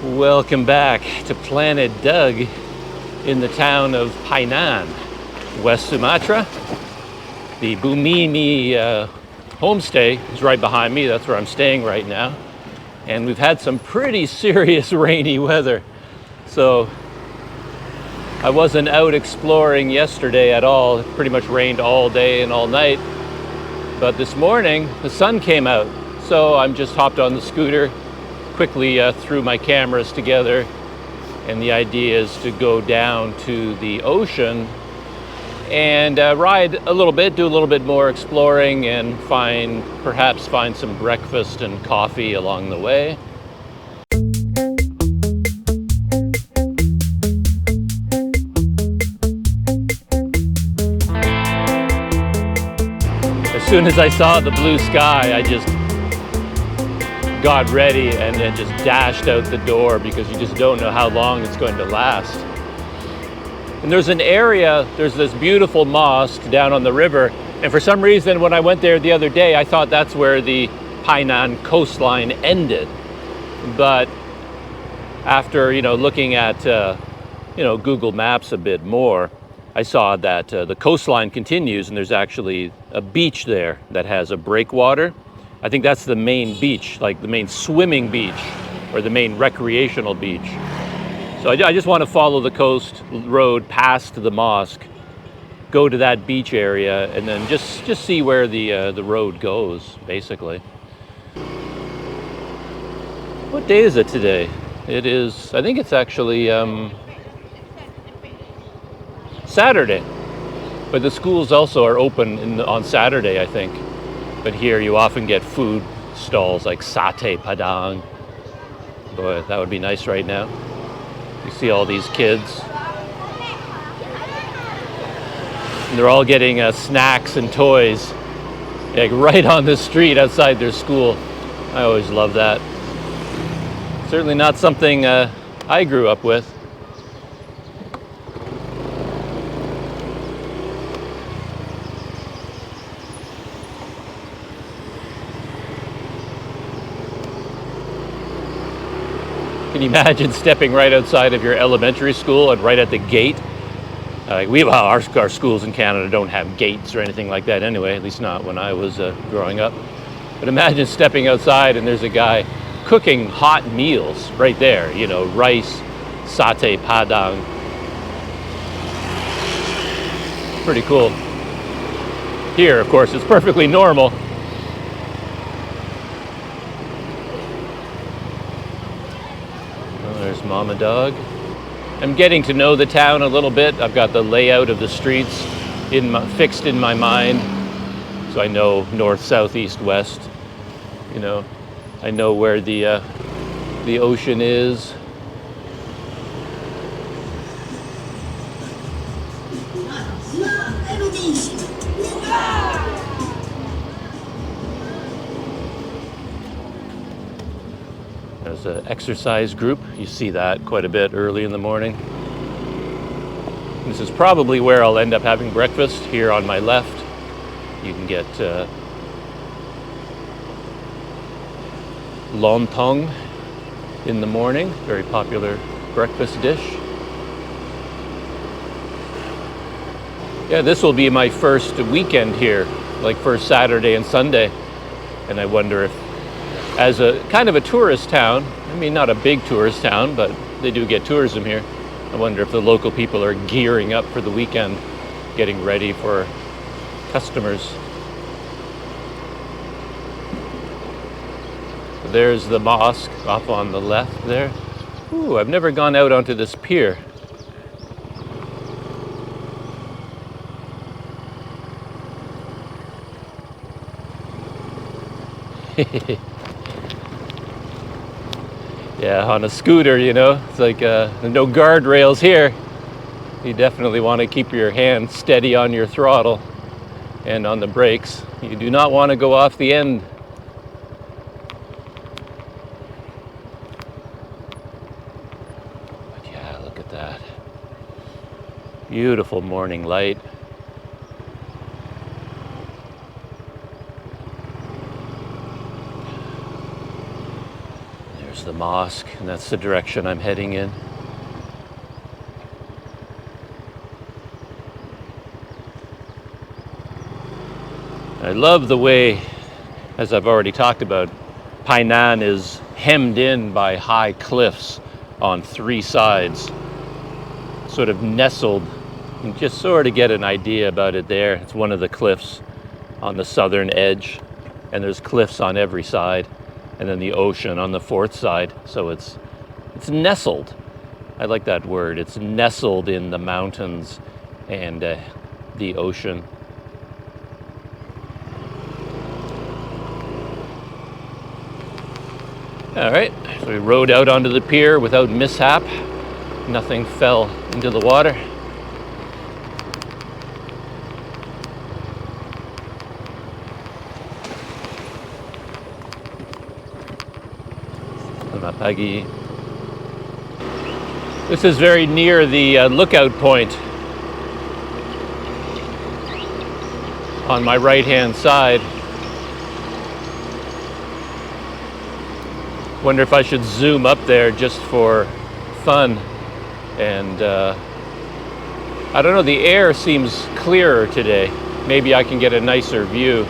Welcome back to Planet Doug in the town of Painan, West Sumatra. The Bumini Homestay is right behind me. That's where I'm staying right now. And we've had some pretty serious rainy weather. So I wasn't out exploring yesterday at all. It pretty much rained all day and all night. But this morning, the sun came out. So I'm just hopped on the scooter, quickly threw my cameras together, and the idea is to go down to the ocean and ride a little bit, do a little bit more exploring, and perhaps find some breakfast and coffee along the way. As soon as I saw the blue sky, I just got ready and then just dashed out the door because you just don't know how long it's going to last. And there's an area, there's this beautiful mosque down on the river, and for some reason when I went there the other day I thought that's where the Painan coastline ended. But after looking at Google Maps a bit more, I saw that the coastline continues and there's actually a beach there that has a breakwater. I think that's the main beach, like the main swimming beach or the main recreational beach. So I just want to follow the coast road past the mosque, go to that beach area, and then just see where the road goes, basically. What day is it today? It is, I think it's actually Saturday. But the schools also are open on Saturday, I think. But here you often get food stalls like satay padang. Boy, that would be nice right now. You see all these kids. And they're all getting snacks and toys, like right on the street outside their school. I always love that. Certainly not something I grew up with. Can you imagine stepping right outside of your elementary school and right at the gate? Our schools in Canada don't have gates or anything like that anyway, at least not when I was growing up. But imagine stepping outside and there's a guy cooking hot meals right there, rice, satay padang. Pretty cool. Here, of course, it's perfectly normal. There's Mama Dog. I'm getting to know the town a little bit. I've got the layout of the streets fixed in my mind, so I know north, south, east, west. I know where the ocean is. There's an exercise group. You see that quite a bit early in the morning. This is probably where I'll end up having breakfast, here on my left. You can get lontong in the morning, very popular breakfast dish. Yeah, this will be my first weekend here, like first Saturday and Sunday. And I wonder if, as a kind of a tourist town, I mean not a big tourist town, but they do get tourism here. I wonder if the local people are gearing up for the weekend, getting ready for customers. There's the mosque off on the left there. Ooh, I've never gone out onto this pier. Yeah, on a scooter, it's like no guardrails here. You definitely want to keep your hand steady on your throttle and on the brakes. You do not want to go off the end. But yeah, look at that. Beautiful morning light. the mosque, and that's the direction I'm heading in. I love the way, as I've already talked about, Painan is hemmed in by high cliffs on three sides, sort of nestled. You can just sort of get an idea about it there. It's one of the cliffs on the southern edge, and there's cliffs on every side, and then the ocean on the fourth side. So it's nestled. I like that word. It's nestled in the mountains and the ocean. All right, so we rode out onto the pier without mishap. Nothing fell into the water. This is very near the lookout point on my right-hand side. Wonder if I should zoom up there just for fun. And I don't know, the air seems clearer today. Maybe I can get a nicer view.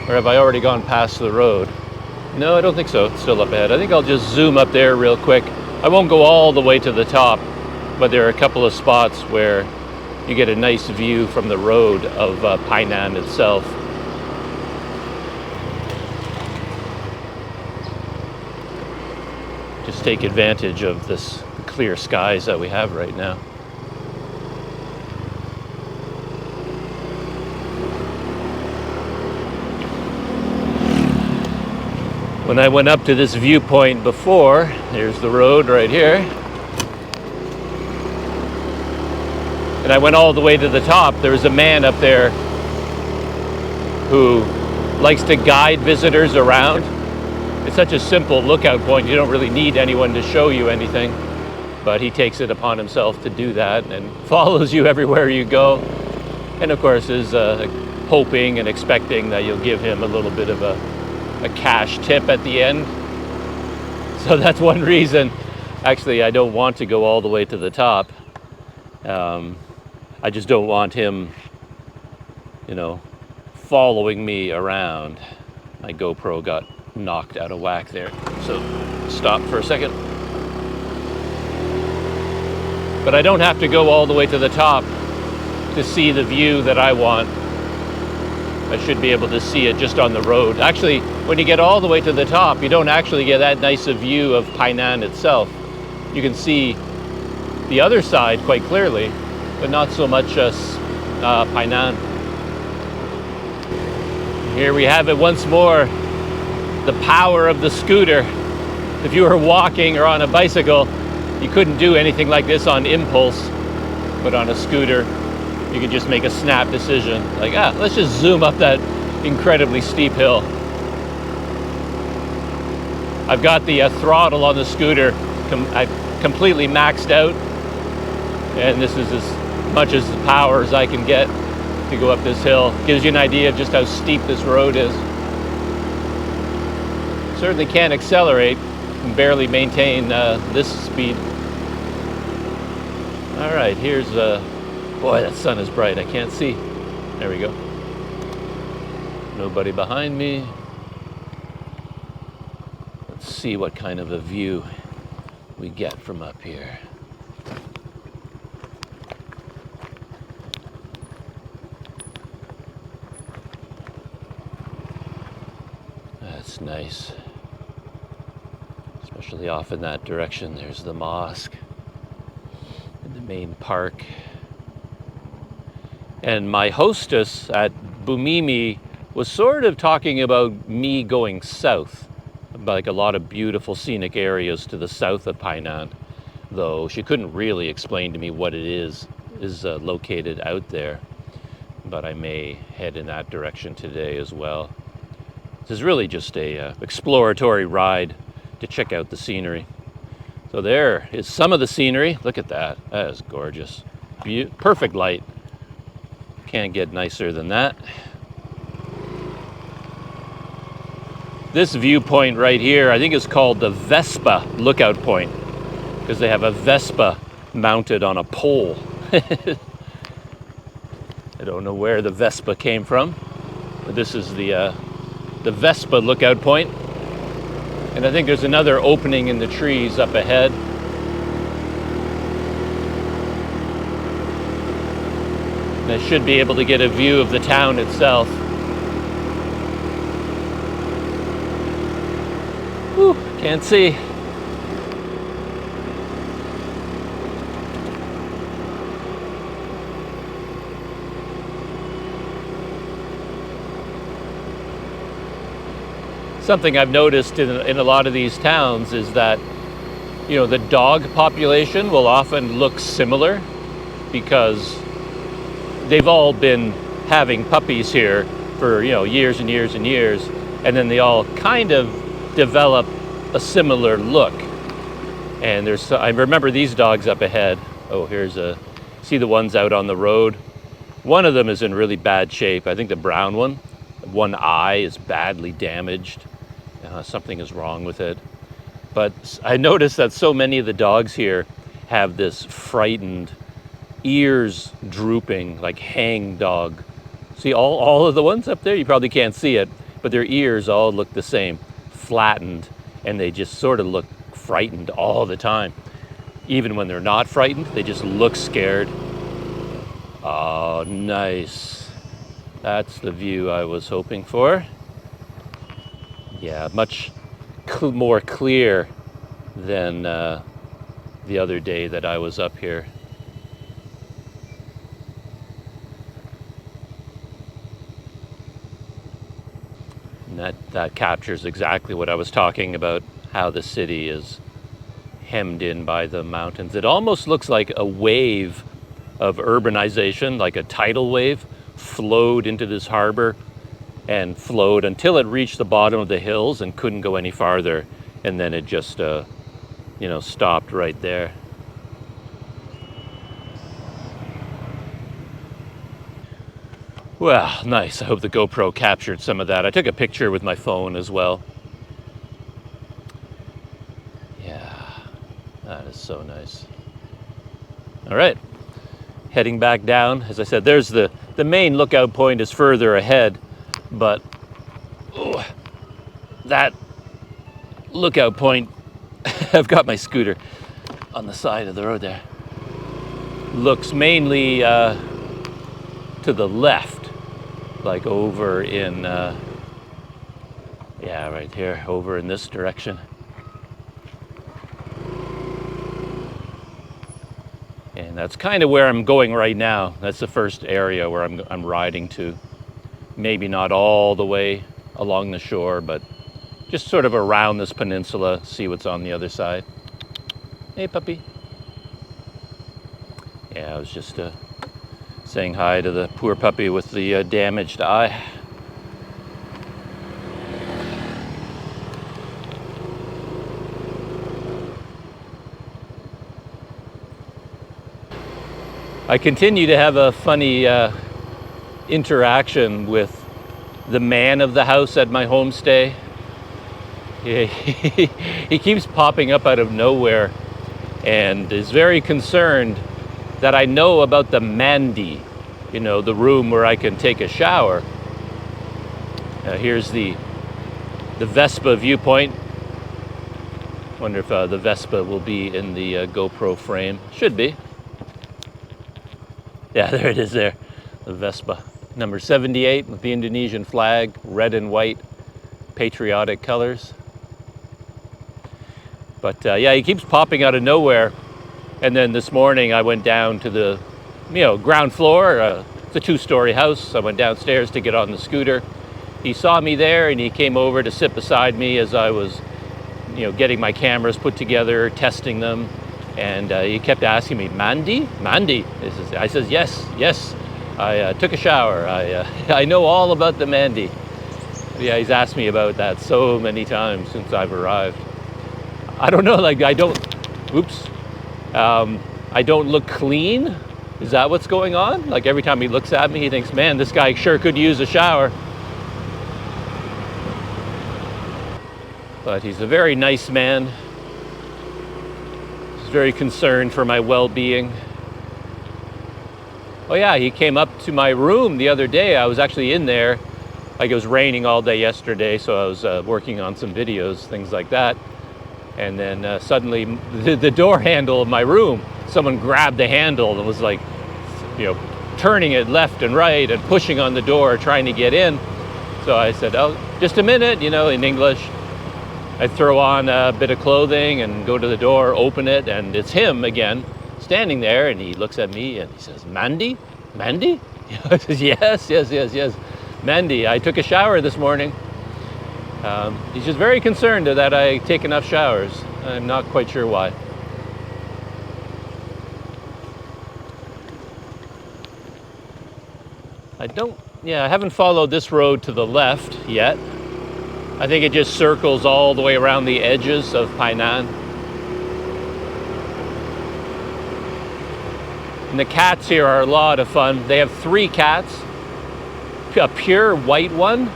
Or have I already gone past the road? No, I don't think so. It's still up ahead. I think I'll just zoom up there real quick. I won't go all the way to the top, but there are a couple of spots where you get a nice view from the road of Painan itself. Just take advantage of this clear skies that we have right now. When I went up to this viewpoint before, there's the road right here, and I went all the way to the top. There was a man up there who likes to guide visitors around. It's such a simple lookout point, you don't really need anyone to show you anything, but he takes it upon himself to do that and follows you everywhere you go, and of course is hoping and expecting that you'll give him a little bit of a cash tip at the end. So that's one reason actually I don't want to go all the way to the top. I just don't want him, you know, following me around. My GoPro got knocked out of whack there, so stop for a second. But I don't have to go all the way to the top to see the view that I want. I should be able to see it just on the road. Actually, when you get all the way to the top, you don't actually get that nice a view of Painan itself. You can see the other side quite clearly, but not so much Painan. Here we have it once more, the power of the scooter. If you were walking or on a bicycle, you couldn't do anything like this on impulse, but on a scooter, you can just make a snap decision. Like, let's just zoom up that incredibly steep hill. I've got the throttle on the scooter I've completely maxed out, and this is as much as the power as I can get to go up this hill. Gives you an idea of just how steep this road is. Certainly can't accelerate and barely maintain this speed. All right, here's boy, that sun is bright. I can't see. There we go. Nobody behind me. Let's see what kind of a view we get from up here. That's nice. Especially off in that direction. There's the mosque and the main park. And my hostess at Bumimi was sort of talking about me going south, like a lot of beautiful scenic areas to the south of Painan, though she couldn't really explain to me what it is located out there. But I may head in that direction today as well. This is really just a exploratory ride to check out the scenery. So there is some of the scenery. Look at that. That is gorgeous. Perfect light. Can't get nicer than that. This viewpoint right here, I think is called the Vespa lookout point, because they have a Vespa mounted on a pole. I don't know where the Vespa came from, but this is the Vespa lookout point. And I think there's another opening in the trees up ahead. And I should be able to get a view of the town itself. Whew, can't see. Something I've noticed in a lot of these towns is that, you know, the dog population will often look similar because they've all been having puppies here for, you know, years and years and years, and then they all kind of develop a similar look. And I remember these dogs up ahead. Oh, see the ones out on the road? One of them is in really bad shape. I think the brown one eye is badly damaged. Something is wrong with it. But I noticed that so many of the dogs here have this frightened, ears drooping, like hang dog. See all of the ones up there? You probably can't see it, but their ears all look the same, flattened, and they just sort of look frightened all the time. Even when they're not frightened, they just look scared. Oh, nice. That's the view I was hoping for. Yeah, much more clear than the other day that I was up here. And that captures exactly what I was talking about, how the city is hemmed in by the mountains. It almost looks like a wave of urbanization, like a tidal wave, flowed into this harbor and flowed until it reached the bottom of the hills and couldn't go any farther, and then it just stopped right there. Well, nice. I hope the GoPro captured some of that. I took a picture with my phone as well. Yeah, that is so nice. All right, heading back down. As I said, there's the main lookout point is further ahead, but that lookout point, I've got my scooter on the side of the road there, looks mainly to the left, like over in, right here, over in this direction. And that's kind of where I'm going right now. That's the first area where I'm riding to. Maybe not all the way along the shore, but just sort of around this peninsula, see what's on the other side. Hey, puppy. Yeah, I was just saying hi to the poor puppy with the damaged eye. I continue to have a funny interaction with the man of the house at my homestay. He keeps popping up out of nowhere and is very concerned that I know about the mandi, you know, the room where I can take a shower. Here's the Vespa viewpoint. Wonder if the Vespa will be in the GoPro frame. Should be. Yeah, there it is there, the Vespa. Number 78 with the Indonesian flag, red and white, patriotic colors. But yeah, he keeps popping out of nowhere. And then this morning I went down to the ground floor. It's a 2-story house. I went downstairs to get on the scooter. He saw me there and he came over to sit beside me as I was getting my cameras put together, testing them. And he kept asking me, Mandi? Mandi? I says, yes. I took a shower. I know all about the mandi. Yeah, he's asked me about that so many times since I've arrived. I don't know, like I don't look clean. Is that what's going on? Like every time he looks at me, he thinks, man, this guy sure could use a shower. But he's a very nice man. He's very concerned for my well-being. Oh yeah, he came up to my room the other day. I was actually in there. Like it was raining all day yesterday, so I was working on some videos, things like that. And then suddenly the door handle of my room, someone grabbed the handle and was like, you know, turning it left and right and pushing on the door, trying to get in. So I said, oh, just a minute, you know, in English. I throw on a bit of clothing and go to the door, open it, and it's him again, standing there, and he looks at me and he says, Mandy? Mandy? I says, yes. Mandy, I took a shower this morning. He's just very concerned that I take enough showers. I'm not quite sure why. I haven't followed this road to the left yet. I think it just circles all the way around the edges of Painan. And the cats here are a lot of fun. They have 3 cats, a pure white one,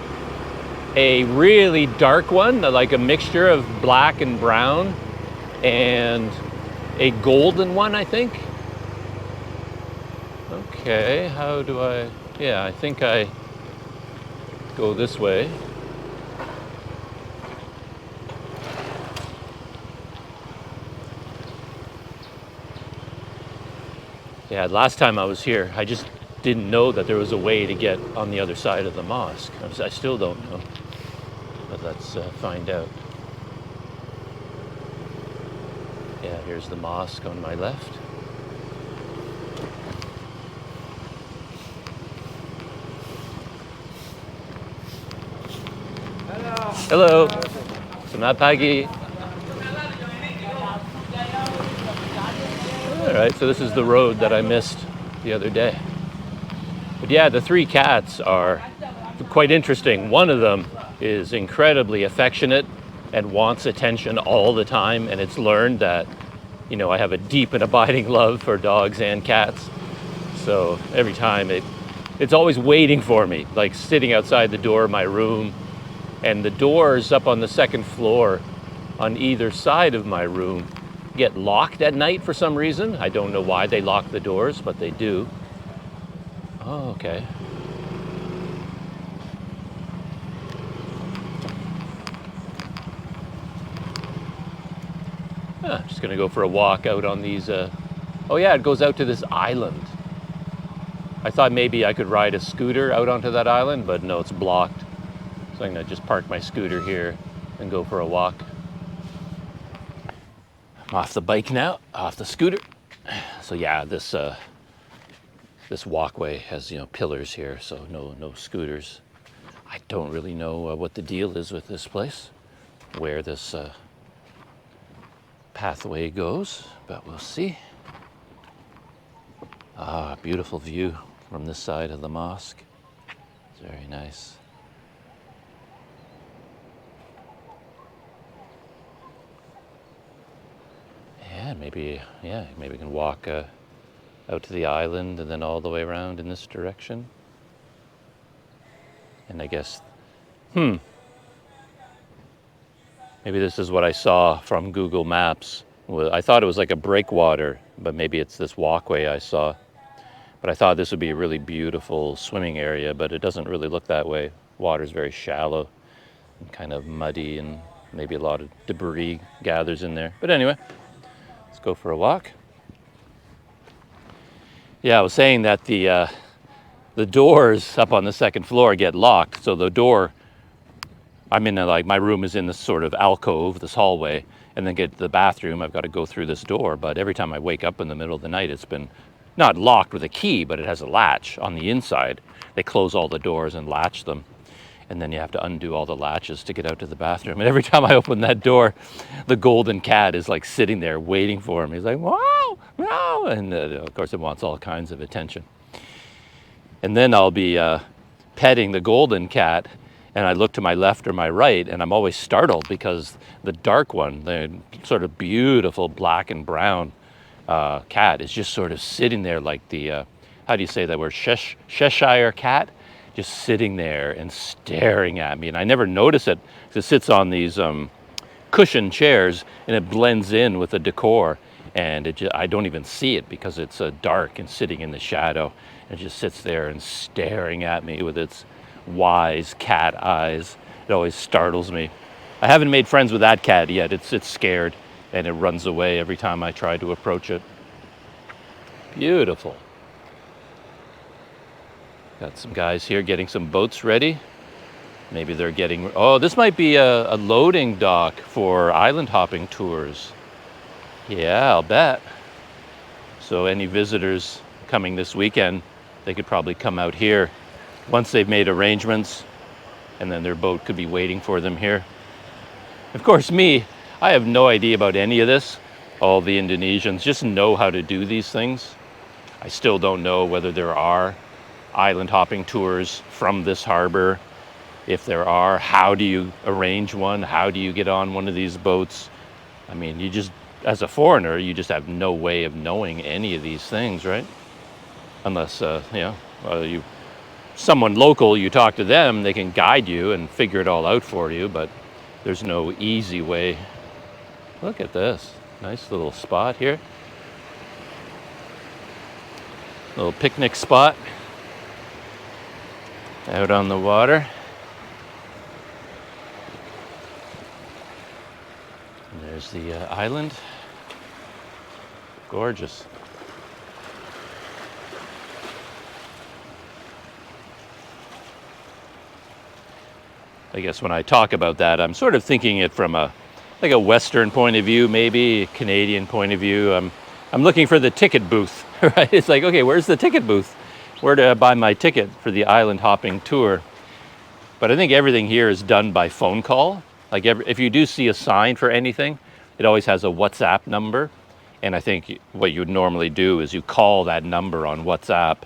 a really dark one, like a mixture of black and brown, and a golden one, I think. Okay, how do I... Yeah, I think I go this way. Yeah, last time I was here, I just didn't know that there was a way to get on the other side of the mosque. I still don't know, but let's find out. Yeah, here's the mosque on my left. Hello. Selamat pagi. All right, so this is the road that I missed the other day. But yeah, the 3 cats are quite interesting. One of them is incredibly affectionate and wants attention all the time, and it's learned that, you know, I have a deep and abiding love for dogs and cats. So every time it's always waiting for me, like sitting outside the door of my room, and the doors up on the 2nd floor on either side of my room get locked at night for some reason. I don't know why they lock the doors, but they do. Oh, okay. I'm just gonna go for a walk out on these, oh yeah, it goes out to this island. I thought maybe I could ride a scooter out onto that island, but no, it's blocked. So I'm gonna just park my scooter here and go for a walk. I'm off the bike now, off the scooter. So yeah, this walkway has, you know, pillars here, so no scooters. I don't really know what the deal is with this place, where this pathway goes, but we'll see. Ah, beautiful view from this side of the mosque. It's very nice. Yeah, maybe we can walk out to the island and then all the way around in this direction. And I guess, maybe this is what I saw from Google Maps. Well, I thought it was like a breakwater, but maybe it's this walkway I saw. But I thought this would be a really beautiful swimming area, but it doesn't really look that way. Water's very shallow and kind of muddy, and maybe a lot of debris gathers in there. But anyway, let's go for a walk. Yeah, I was saying that the doors up on the 2nd floor get locked. So the door, I'm in my room is in this sort of alcove, this hallway, and then get to the bathroom, I've got to go through this door. But every time I wake up in the middle of the night, it's been not locked with a key, but it has a latch on the inside. They close all the doors and latch them. And then you have to undo all the latches to get out to the bathroom. And every time I open that door, the golden cat is like sitting there waiting for him. He's like, wow, wow. And of course it wants all kinds of attention. And then I'll be petting the golden cat, and I look to my left or my right, and I'm always startled because the dark one, the sort of beautiful black and brown cat is just sort of sitting there like the, how do you say that word, Cheshire cat? Just sitting there and staring at me. And I never notice it because it sits on these cushioned chairs, and it blends in with the decor. And I don't even see it because it's dark and sitting in the shadow. It just sits there and staring at me with its wise cat eyes. It always startles me. I haven't made friends with that cat yet. It's scared and it runs away every time I try to approach it. Beautiful. Got some guys here getting some boats ready. Maybe they're getting, oh, this might be a loading dock for island hopping tours. Yeah, I'll bet. So any visitors coming this weekend, they could probably come out here once they've made arrangements, and then their boat could be waiting for them here. Of course, I have no idea about any of this. All the Indonesians just know how to do these things. I still don't know whether there are island hopping tours from this harbor. If there are, how do you arrange one? How do you get on one of these boats? I mean, you just, as a foreigner, you just have no way of knowing any of these things, right? Unless, someone local, you talk to them, they can guide you and figure it all out for you, but there's no easy way. Look at this. Nice little spot here. Little picnic spot out on the water. And there's the island. Gorgeous. I guess when I talk about that, I'm sort of thinking it from a Western point of view, maybe a Canadian point of view. I'm looking for the ticket booth, right? It's like, okay, where's the ticket booth? Where do I buy my ticket for the island hopping tour? But I think everything here is done by phone call. Like if you do see a sign for anything, it always has a WhatsApp number. And I think what you would normally do is you call that number on WhatsApp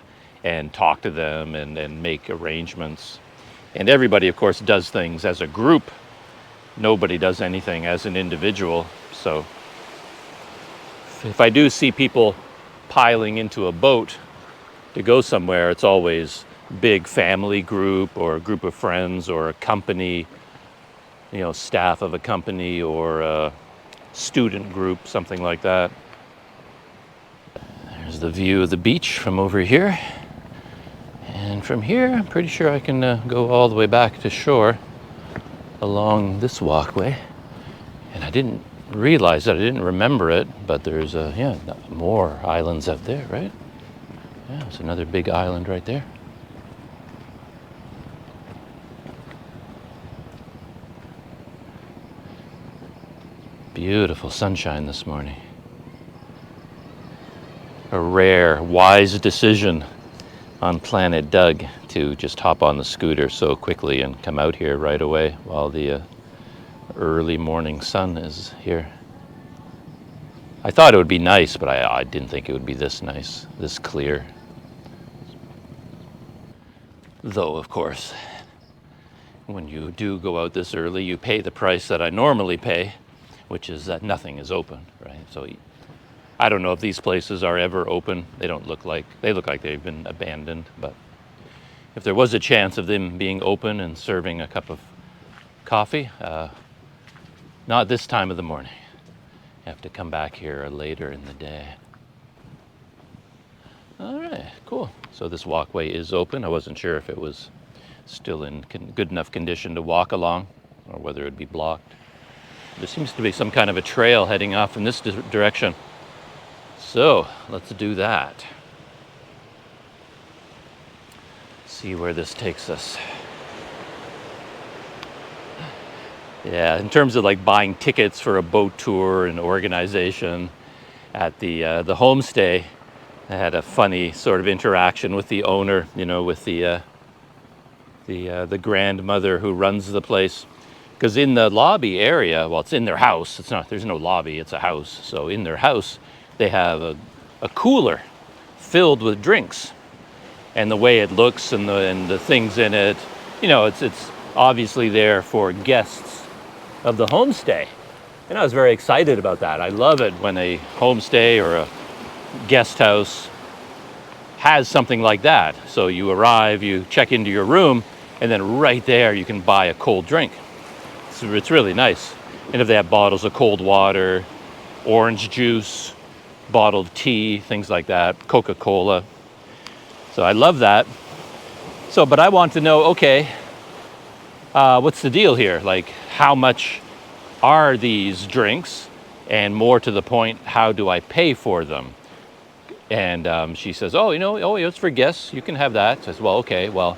and talk to them and make arrangements. And everybody, of course, does things as a group. Nobody does anything as an individual. So if I do see people piling into a boat to go somewhere, it's always big family group or a group of friends or a company, staff of a company or a student group, something like that. There's the view of the beach from over here. And from here, I'm pretty sure I can go all the way back to shore along this walkway. And I didn't realize that, I didn't remember it, but there's more islands out there, right? Yeah, it's another big island right there. Beautiful sunshine this morning. A rare, wise decision on Planet Doug to just hop on the scooter so quickly and come out here right away while the early morning sun is here. I thought it would be nice, but I didn't think it would be this nice, this clear. Though, of course, when you do go out this early, you pay the price that I normally pay, which is that nothing is open, right? So I don't know if these places are ever open. They look like they've been abandoned, but if there was a chance of them being open and serving a cup of coffee, not this time of the morning. You have to come back here later in the day. All right, cool. So this walkway is open. I wasn't sure if it was still in good enough condition to walk along or whether it would be blocked. There seems to be some kind of a trail heading off in this direction. So let's do that. See where this takes us. Yeah, in terms of like buying tickets for a boat tour and organization at the Homestay, I had a funny sort of interaction with the owner, with the grandmother who runs the place. Because in the lobby area, well, it's in their house. There's no lobby, it's a house. So in their house, they have a cooler filled with drinks. And the way it looks and the things in it, it's obviously there for guests of the homestay. And I was very excited about that. I love it when a homestay or a guest house has something like that. So you arrive, you check into your room, and then right there you can buy a cold drink. It's really nice. And if they have bottles of cold water, orange juice, bottled tea, things like that, Coca-Cola. So I love that. So, but I want to know, okay, what's the deal here? Like, how much are these drinks? And more to the point, how do I pay for them? And she says, oh, it's for guests. You can have that. So I said, well, okay, well,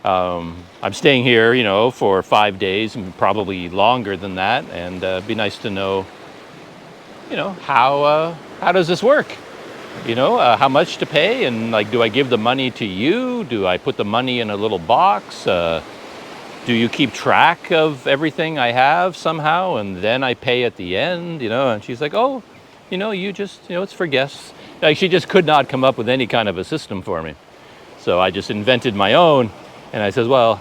I'm staying here, for 5 days, and probably longer than that. And it'd be nice to know, how does this work? How much to pay, and like, do I give the money to you? Do I put the money in a little box? Do you keep track of everything I have somehow, and then I pay at the end? And she's like, oh, you just, it's for guests. Like, she just could not come up with any kind of a system for me. So I just invented my own, and I says, well,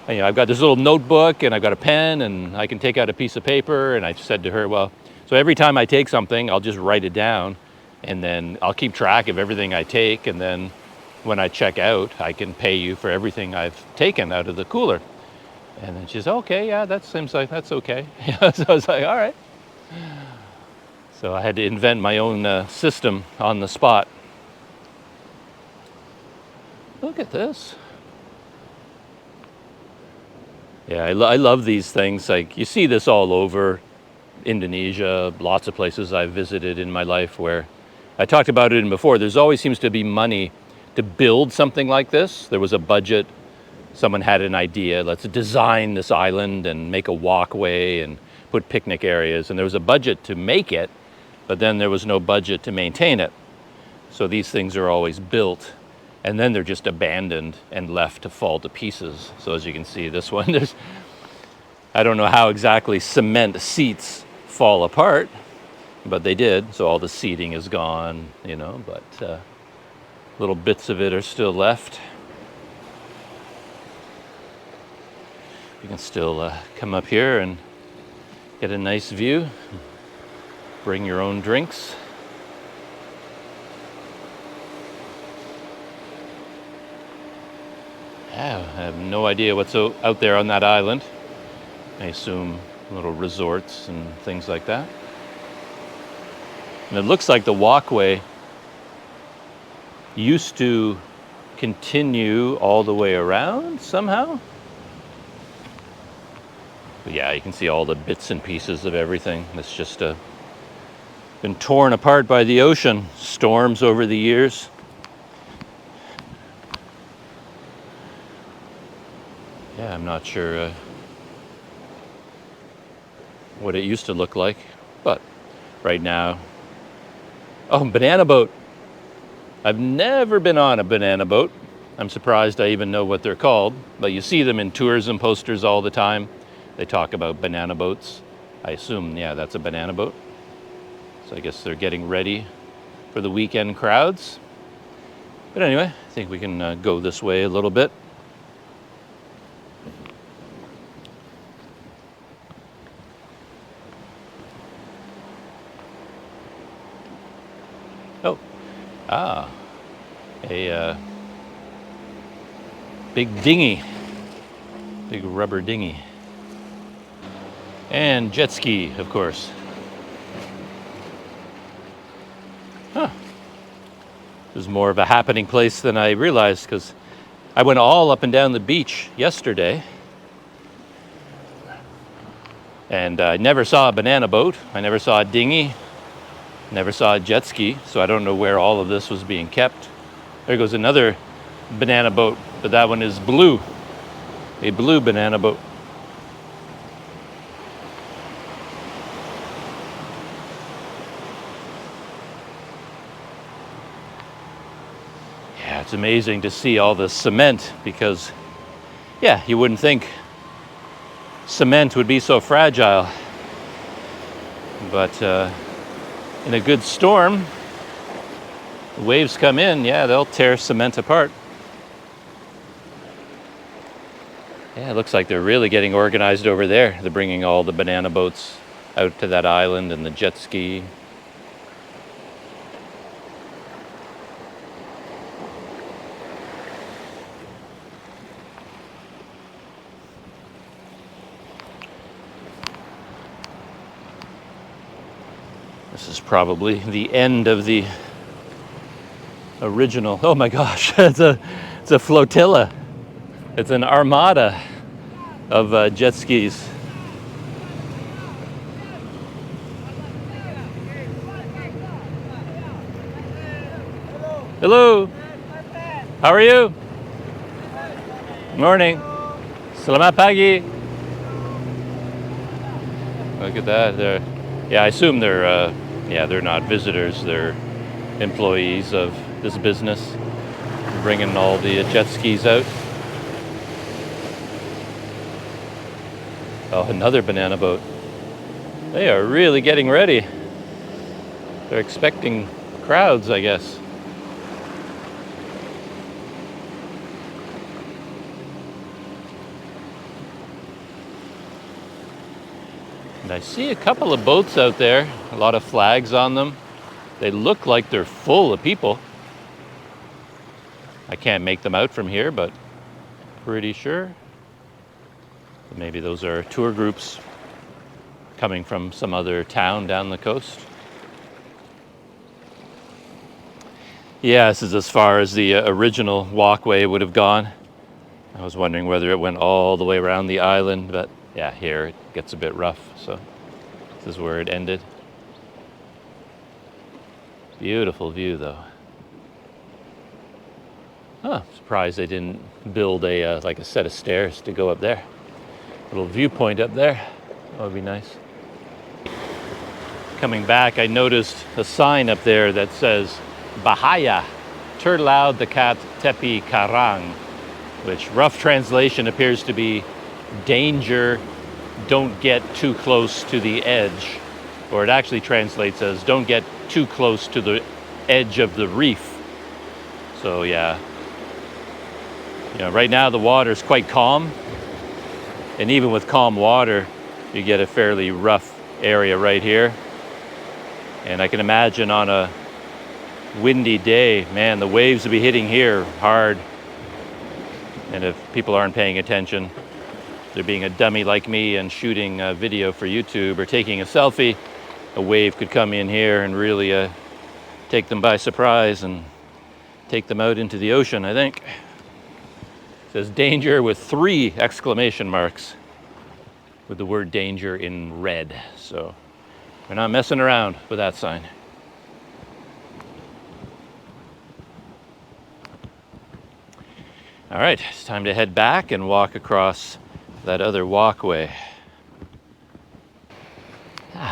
I've got this little notebook, and I've got a pen, and I can take out a piece of paper. And I said to her, well, so every time I take something, I'll just write it down, and then I'll keep track of everything I take, and then when I check out, I can pay you for everything I've taken out of the cooler. And then she says, okay, yeah, that seems like that's okay. So I was like, all right. So I had to invent my own system on the spot. Look at this. Yeah, I love these things. Like, you see this all over Indonesia, lots of places I've visited in my life where I talked about it before. There's always seems to be money to build something like this. There was a budget. Someone had an idea. Let's design this island and make a walkway and put picnic areas. And there was a budget to make it, but then there was no budget to maintain it. So these things are always built, and then they're just abandoned and left to fall to pieces. So as you can see, this one, I don't know how exactly cement seats fall apart, but they did. So all the seating is gone, but little bits of it are still left. You can still come up here and get a nice view. Bring your own drinks. Yeah, I have no idea what's out there on that island. I assume little resorts and things like that. And it looks like the walkway used to continue all the way around somehow. But yeah, you can see all the bits and pieces of everything. It's just been torn apart by the ocean, storms over the years. Yeah, I'm not sure what it used to look like, but right now, oh, banana boat. I've never been on a banana boat. I'm surprised I even know what they're called, but you see them in tourism posters all the time. They talk about banana boats. I assume, yeah, that's a banana boat. So I guess they're getting ready for the weekend crowds. But anyway, I think we can go this way a little bit. Oh, a big dinghy, big rubber dinghy. And jet ski, of course. Huh. It was more of a happening place than I realized, because I went all up and down the beach yesterday, and I never saw a banana boat. I never saw a dinghy. Never saw a jet ski, so I don't know where all of this was being kept. There goes another banana boat, but that one is blue. A blue banana boat. Yeah, it's amazing to see all the cement, because, yeah, you wouldn't think cement would be so fragile. But in a good storm, the waves come in, yeah, they'll tear cement apart. Yeah, it looks like they're really getting organized over there. They're bringing all the banana boats out to that island and the jet ski. This is probably the end of the original. Oh my gosh, it's a flotilla. It's an armada of jet skis. Hello. How are you? Morning. Selamat pagi. Look at that. Yeah, I assume they're not visitors. They're employees of this business, bringing all the jet skis out. Oh, another banana boat. They are really getting ready. They're expecting crowds, I guess. And I see a couple of boats out there, a lot of flags on them. They look like they're full of people. I can't make them out from here, but pretty sure. Maybe those are tour groups coming from some other town down the coast. Yeah, this is as far as the original walkway would have gone. I was wondering whether it went all the way around the island, but yeah, here it gets a bit rough, so this is where it ended. Beautiful view, though. Huh, surprised they didn't build a like a set of stairs to go up there. Little viewpoint up there. That would be nice. Coming back, I noticed a sign up there that says Bahaya, Terlalu Dekat Tepi Karang, which rough translation appears to be danger, don't get too close to the edge. Or it actually translates as don't get too close to the edge of the reef. So yeah, right now the water is quite calm. And even with calm water, you get a fairly rough area right here. And I can imagine on a windy day, man, the waves will be hitting here hard. And if people aren't paying attention, they're being a dummy like me and shooting a video for YouTube or taking a selfie, a wave could come in here and really take them by surprise and take them out into the ocean, I think. It says danger with 3 exclamation marks with the word danger in red. So we're not messing around with that sign. All right, it's time to head back and walk across that other walkway.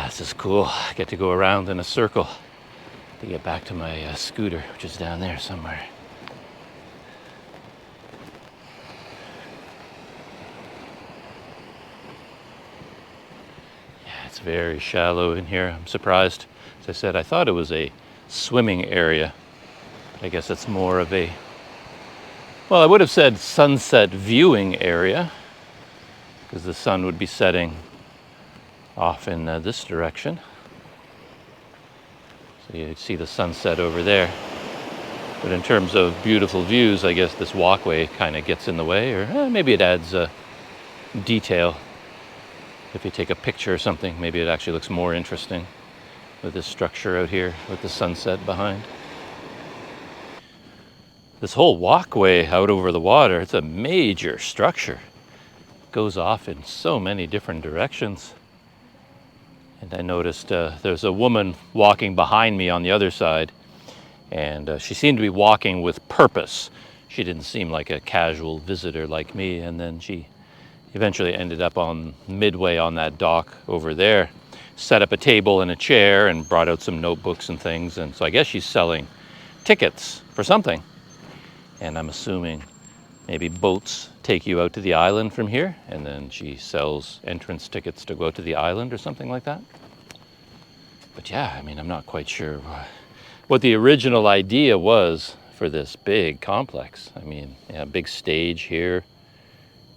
This is cool. I get to go around in a circle to get back to my scooter, which is down there somewhere. Yeah, it's very shallow in here. I'm surprised. As I said, I thought it was a swimming area. I guess it's more of a, well, I would have said sunset viewing area, because the sun would be setting off in this direction. So you see the sunset over there. But in terms of beautiful views, I guess this walkway kind of gets in the way, or maybe it adds detail. If you take a picture or something, maybe it actually looks more interesting with this structure out here with the sunset behind. This whole walkway out over the water, it's a major structure. It goes off in so many different directions. And I noticed there's a woman walking behind me on the other side, and she seemed to be walking with purpose. She didn't seem like a casual visitor like me, and then she eventually ended up on midway on that dock over there, set up a table and a chair and brought out some notebooks and things. And so I guess she's selling tickets for something. And I'm assuming maybe boats take you out to the island from here, and then she sells entrance tickets to go to the island or something like that. But yeah, I mean, I'm not quite sure what the original idea was for this big complex. I mean, yeah, big stage here,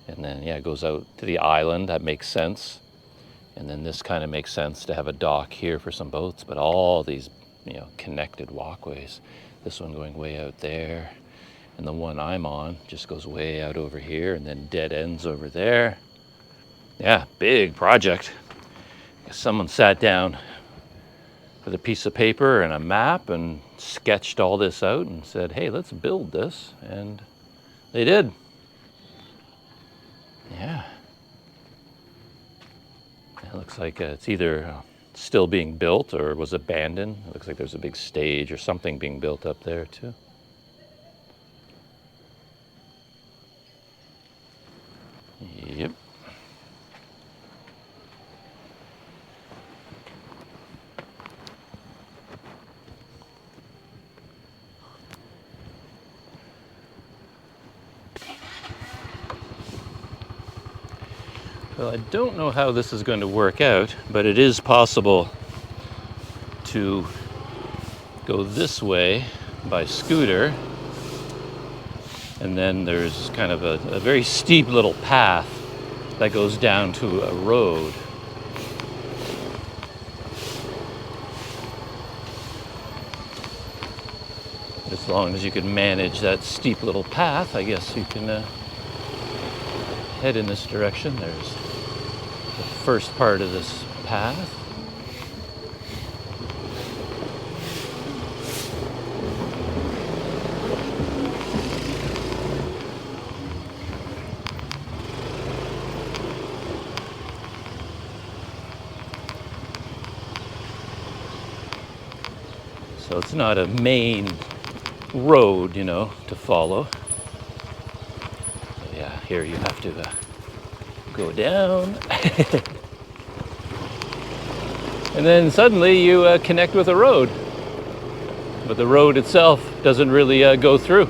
and then yeah, it goes out to the island. That makes sense. And then this kind of makes sense to have a dock here for some boats, but all these, connected walkways. This one going way out there. And the one I'm on just goes way out over here and then dead ends over there. Yeah, big project. Someone sat down with a piece of paper and a map and sketched all this out and said, hey, let's build this. And they did. Yeah. It looks like it's either still being built or was abandoned. It looks like there's a big stage or something being built up there too. Yep. Well, I don't know how this is going to work out, but it is possible to go this way by scooter, and then there's kind of a very steep little path that goes down to a road. As long as you can manage that steep little path, I guess you can head in this direction. There's the first part of this path. So it's not a main road, you know, to follow. So yeah, here you have to go down. And then suddenly you connect with a road. But the road itself doesn't really go through.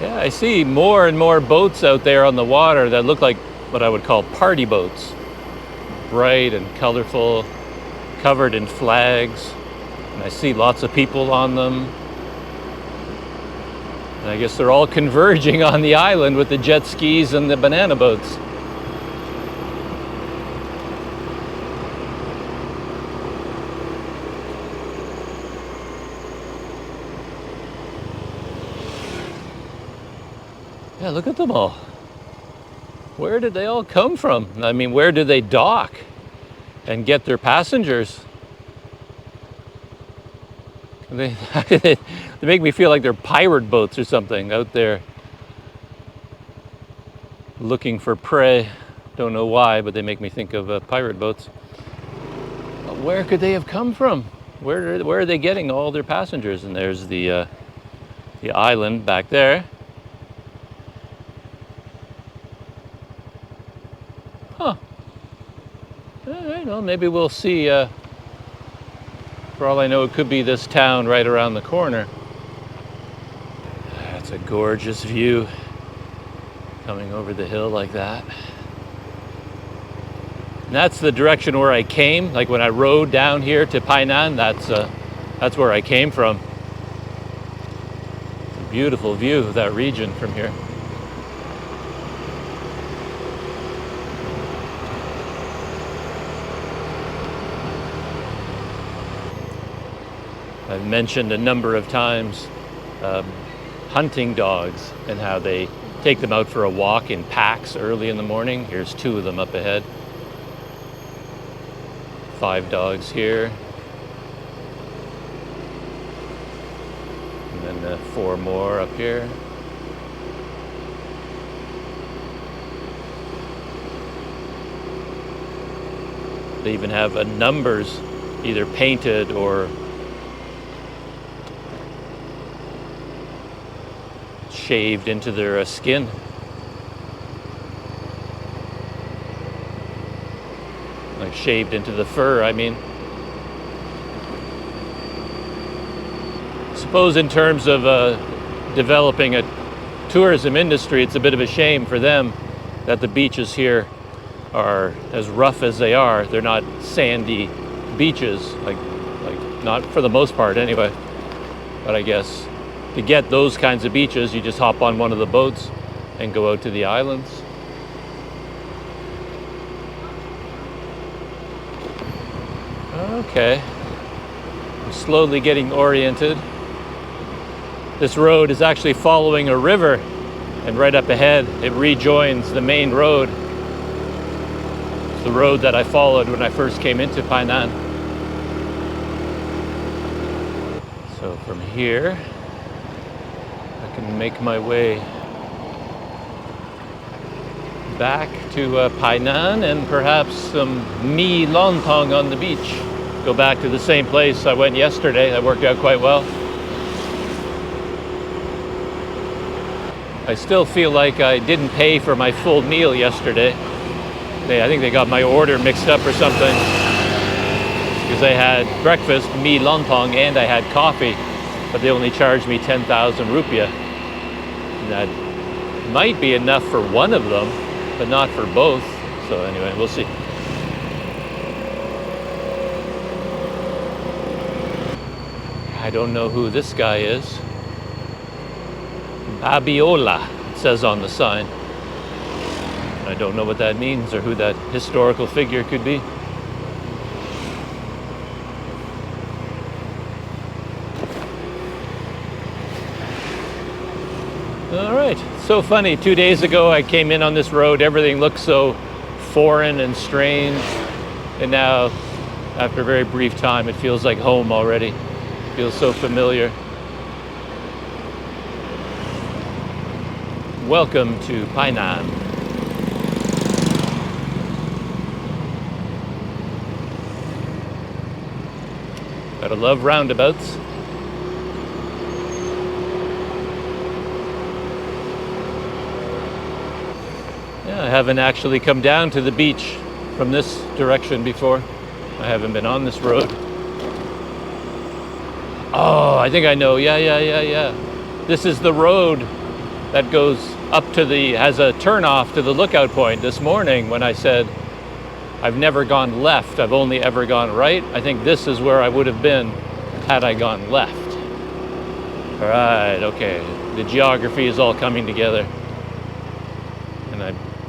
Yeah, I see more and more boats out there on the water that look like what I would call party boats. Bright and colorful, covered in flags. And I see lots of people on them. And I guess they're all converging on the island with the jet skis and the banana boats. Yeah, look at them all. Where did they all come from? I mean, where do they dock and get their passengers? They make me feel like they're pirate boats or something out there looking for prey. Don't know why, but they make me think of pirate boats. Where could they have come from? Where are they getting all their passengers? And there's the island back there. Huh. All right, well, maybe we'll see. For all I know, it could be this town right around the corner. That's a gorgeous view coming over the hill like that. And that's the direction where I came. Like when I rode down here to Painan, that's where I came from. It's a beautiful view of that region from here. I've mentioned a number of times hunting dogs and how they take them out for a walk in packs early in the morning. Here's 2 of them up ahead. 5 dogs here. And then 4 more up here. They even have numbers either painted or shaved into their skin. Like shaved into the fur, I mean. I suppose in terms of developing a tourism industry, it's a bit of a shame for them that the beaches here are as rough as they are. They're not sandy beaches, like not for the most part anyway. But I guess to get those kinds of beaches, you just hop on one of the boats and go out to the islands. Okay, I'm slowly getting oriented. This road is actually following a river, and right up ahead it rejoins the main road. It's the road that I followed when I first came into Painan. So from here I can make my way back to Painan and perhaps some mee lontong on the beach. Go back to the same place I went yesterday. That worked out quite well. I still feel like I didn't pay for my full meal yesterday. I think they got my order mixed up or something, because I had breakfast, mee lontong, and I had coffee, but they only charged me 10,000 rupiah. And that might be enough for one of them, but not for both. So anyway, we'll see. I don't know who this guy is. Babiola, it says on the sign. I don't know what that means or who that historical figure could be. All right, so funny. 2 days ago I came in on this road, everything looked so foreign and strange, and now after a very brief time it feels like home already. It feels so familiar. Welcome to Painan. Gotta love roundabouts. I haven't actually come down to the beach from this direction before. I haven't been on this road. Oh, I think I know. Yeah. This is the road that goes up to has a turnoff to the lookout point. This morning when I said I've never gone left, I've only ever gone right, I think this is where I would have been had I gone left. All right, okay. The geography is all coming together.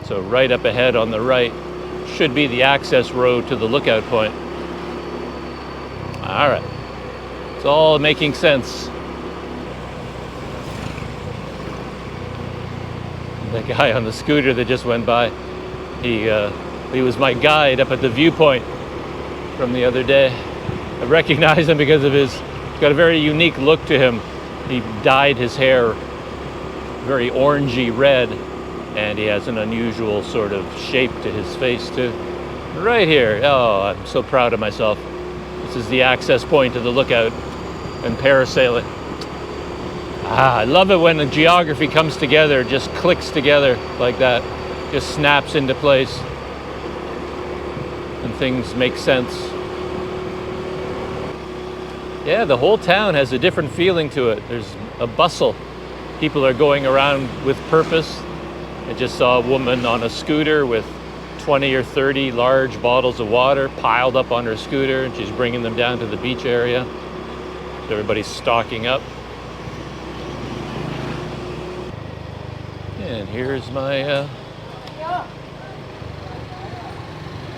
So right up ahead on the right should be the access road to the lookout point. All right, it's all making sense. That guy on the scooter that just went by, he was my guide up at the Viewpoint from the other day. I recognize him because of he's got a very unique look to him. He dyed his hair very orangey red, and he has an unusual sort of shape to his face too. Right here, oh, I'm so proud of myself. This is the access point to the lookout and parasailing. I love it when the geography comes together, just clicks together like that, just snaps into place, and things make sense. Yeah, the whole town has a different feeling to it. There's a bustle. People are going around with purpose. I just saw a woman on a scooter with 20 or 30 large bottles of water piled up on her scooter, and she's bringing them down to the beach area. Everybody's stocking up. And here's my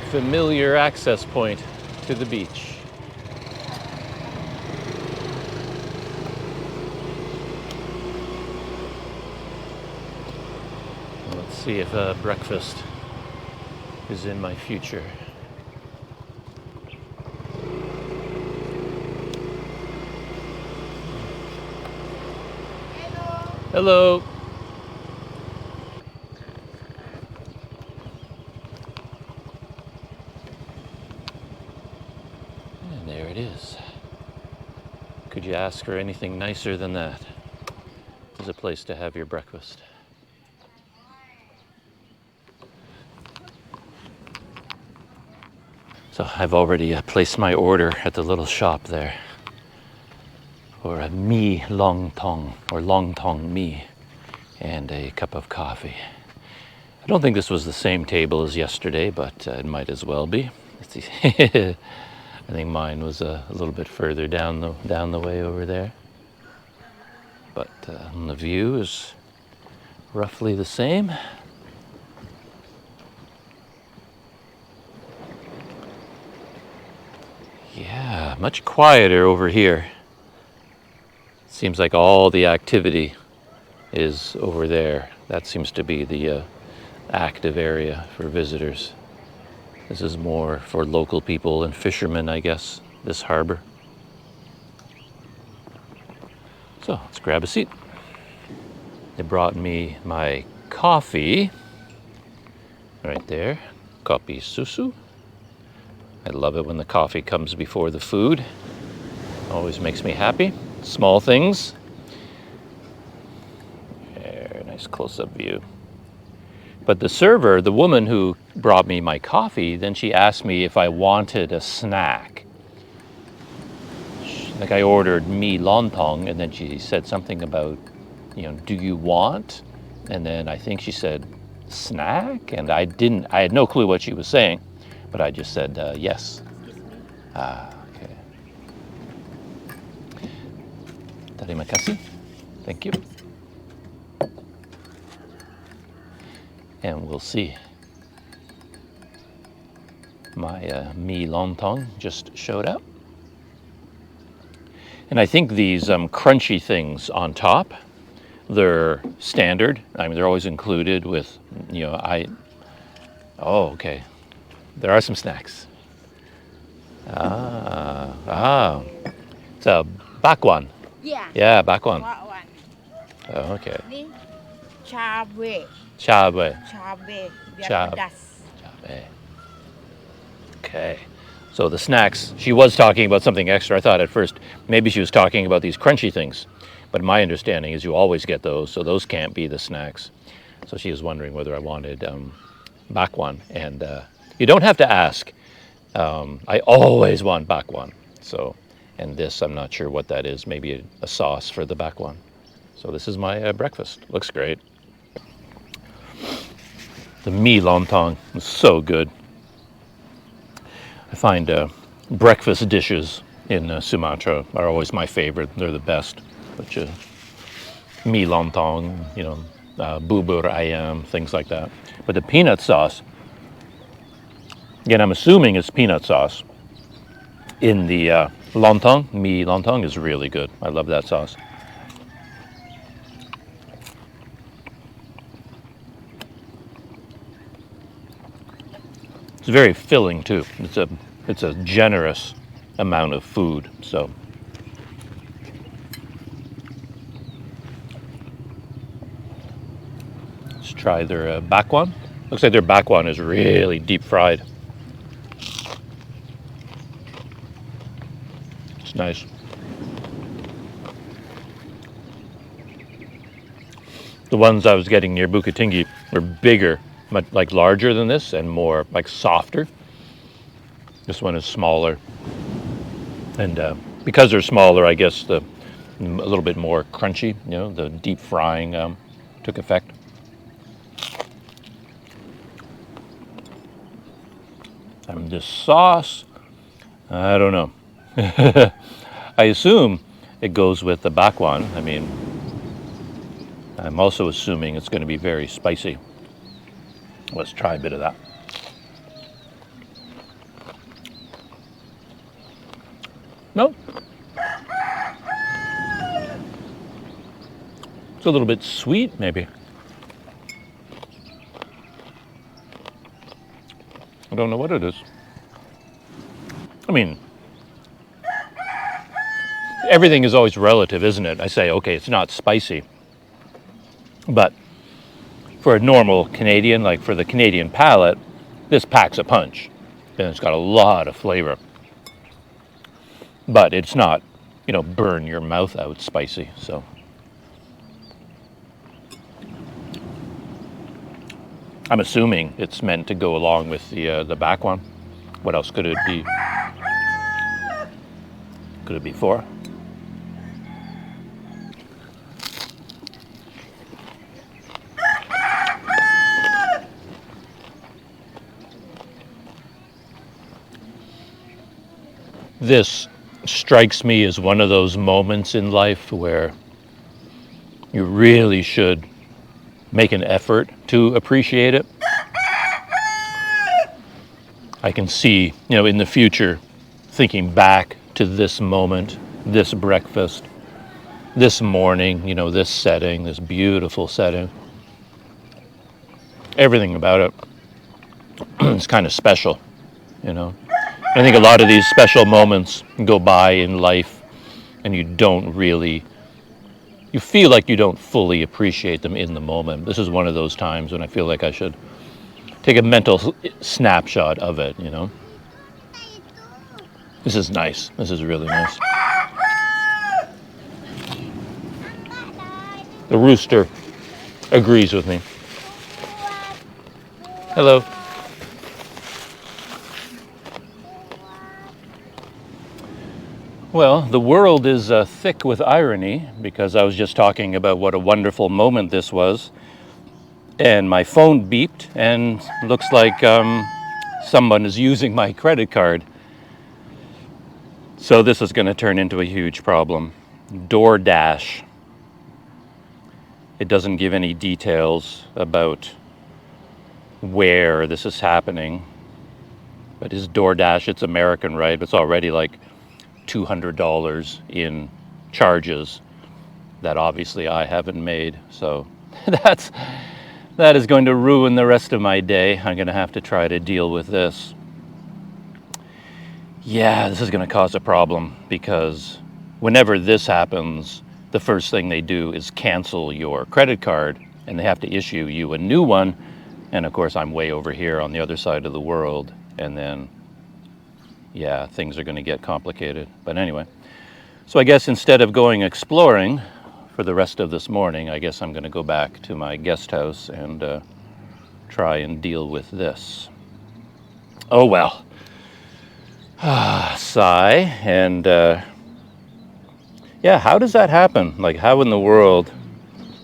familiar access point to the beach. Let's see if breakfast is in my future. Hello. And there it is. Could you ask for anything nicer than that? There's a place to have your breakfast. So I've already placed my order at the little shop there for a mee lontong, or lontong mee, and a cup of coffee. I don't think this was the same table as yesterday, but it might as well be. Let's see. I think mine was a little bit further down the way over there. But the view is roughly the same. Yeah, much quieter over here. Seems like all the activity is over there. That seems to be the active area for visitors. This is more for local people and fishermen, I guess, this harbor. So let's grab a seat. They brought me my coffee right there, kopi susu. I love it when the coffee comes before the food. Always makes me happy. Small things. There, nice close-up view. But the server, the woman who brought me my coffee, then she asked me if I wanted a snack. Like I ordered mee lontong, and then she said something about, do you want? And then I think she said snack, and I had no clue what she was saying, but I just said yes. Okay. Terima kasih. Thank you. And we'll see. My mee lontong just showed up. And I think these crunchy things on top, they're standard. I mean, they're always included with, oh, okay. There are some snacks. It's a bakwan. Yeah. Yeah, bakwan. Bakwan. Oh, okay. Ini cabe. Cabe. Cabe. Biar Cabe. pedas. Cabe. Okay. So the snacks, she was talking about something extra. I thought at first maybe she was talking about these crunchy things. But my understanding is you always get those, so those can't be the snacks. So she was wondering whether I wanted bakwan. And you don't have to ask. I always want bakwan. So, and this, I'm not sure what that is. Maybe a sauce for the bakwan. So this is my breakfast. Looks great. The mee lontong is so good. I find breakfast dishes in Sumatra are always my favorite. They're the best. Which mee lontong, bubur ayam, things like that. But the peanut sauce, again, I'm assuming it's peanut sauce in the lontong. Mee lontong is really good. I love that sauce. It's very filling too. It's a generous amount of food. So let's try their bakwan. Looks like their bakwan is really deep fried. It's nice. The ones I was getting near Bukitingi were bigger, much like larger than this and more like softer. This one is smaller. And because they're smaller, I guess a little bit more crunchy, the deep frying took effect. And this sauce, I don't know. I assume it goes with the bakwan. I mean, I'm also assuming it's going to be very spicy. Let's try a bit of that. No. It's a little bit sweet, maybe. I don't know what it is. I mean, everything is always relative, isn't it? I say, okay, it's not spicy. But for a normal Canadian, like for the Canadian palate, this packs a punch. And it's got a lot of flavor. But it's not, burn your mouth out spicy, so. I'm assuming it's meant to go along with the bakwan. What else could it be? Could it be for? This strikes me as one of those moments in life where you really should make an effort to appreciate it. I can see, in the future, thinking back to this moment, this breakfast, this morning, this setting, this beautiful setting. Everything about it is kind of special, I think a lot of these special moments go by in life and you feel like you don't fully appreciate them in the moment. This is one of those times when I feel like I should take a mental snapshot of it, This is nice. This is really nice. The rooster agrees with me. Hello. Well, the world is thick with irony because I was just talking about what a wonderful moment this was. And my phone beeped and looks like someone is using my credit card. So this is going to turn into a huge problem. DoorDash. It doesn't give any details about where this is happening. But is DoorDash, it's American, right? It's already like $200 in charges that obviously I haven't made. So that is going to ruin the rest of my day. I'm going to have to try to deal with this. Yeah, this is going to cause a problem because whenever this happens, the first thing they do is cancel your credit card and they have to issue you a new one. And of course, I'm way over here on the other side of the world. And then, yeah, things are going to get complicated. But anyway, so I guess instead of going exploring for the rest of this morning, I guess I'm going to go back to my guest house and try and deal with this. Oh, well. Sigh. And yeah, how does that happen? Like, how in the world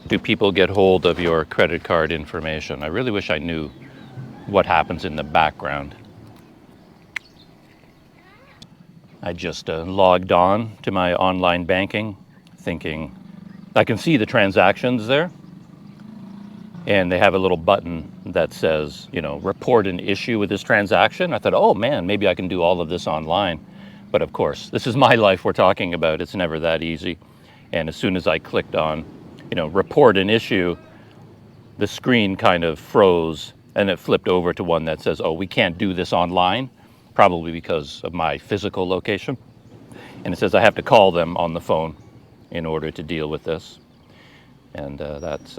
do people get hold of your credit card information? I really wish I knew what happens in the background. I just logged on to my online banking thinking I can see the transactions there. And they have a little button that says, report an issue with this transaction. I thought, oh man, maybe I can do all of this online. But of course, this is my life we're talking about. It's never that easy. And as soon as I clicked on, report an issue, the screen kind of froze and it flipped over to one that says, oh, we can't do this online, probably because of my physical location. And it says I have to call them on the phone in order to deal with this. And that's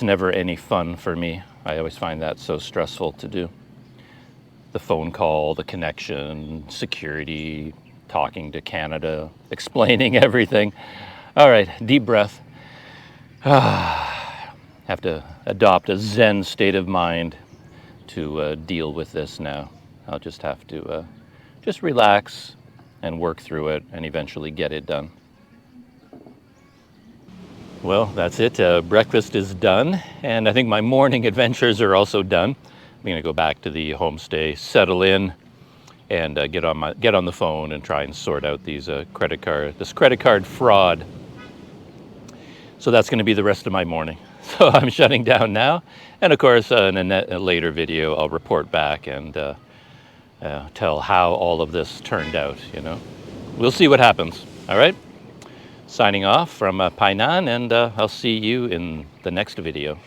never any fun for me. I always find that so stressful to do. The phone call, the connection, security, talking to Canada, explaining everything. All right, deep breath. Have to adopt a Zen state of mind to deal with this now. I'll just have to just relax and work through it and eventually get it done. Well, that's it. Breakfast is done, and I think my morning adventures are also done. I'm going to go back to the homestay, settle in, and get on the phone and try and sort out this credit card fraud. So that's going to be the rest of my morning. So I'm shutting down now, and of course, in a later video, I'll report back and tell how all of this turned out. We'll see what happens. All right. Signing off from Painan, and I'll see you in the next video.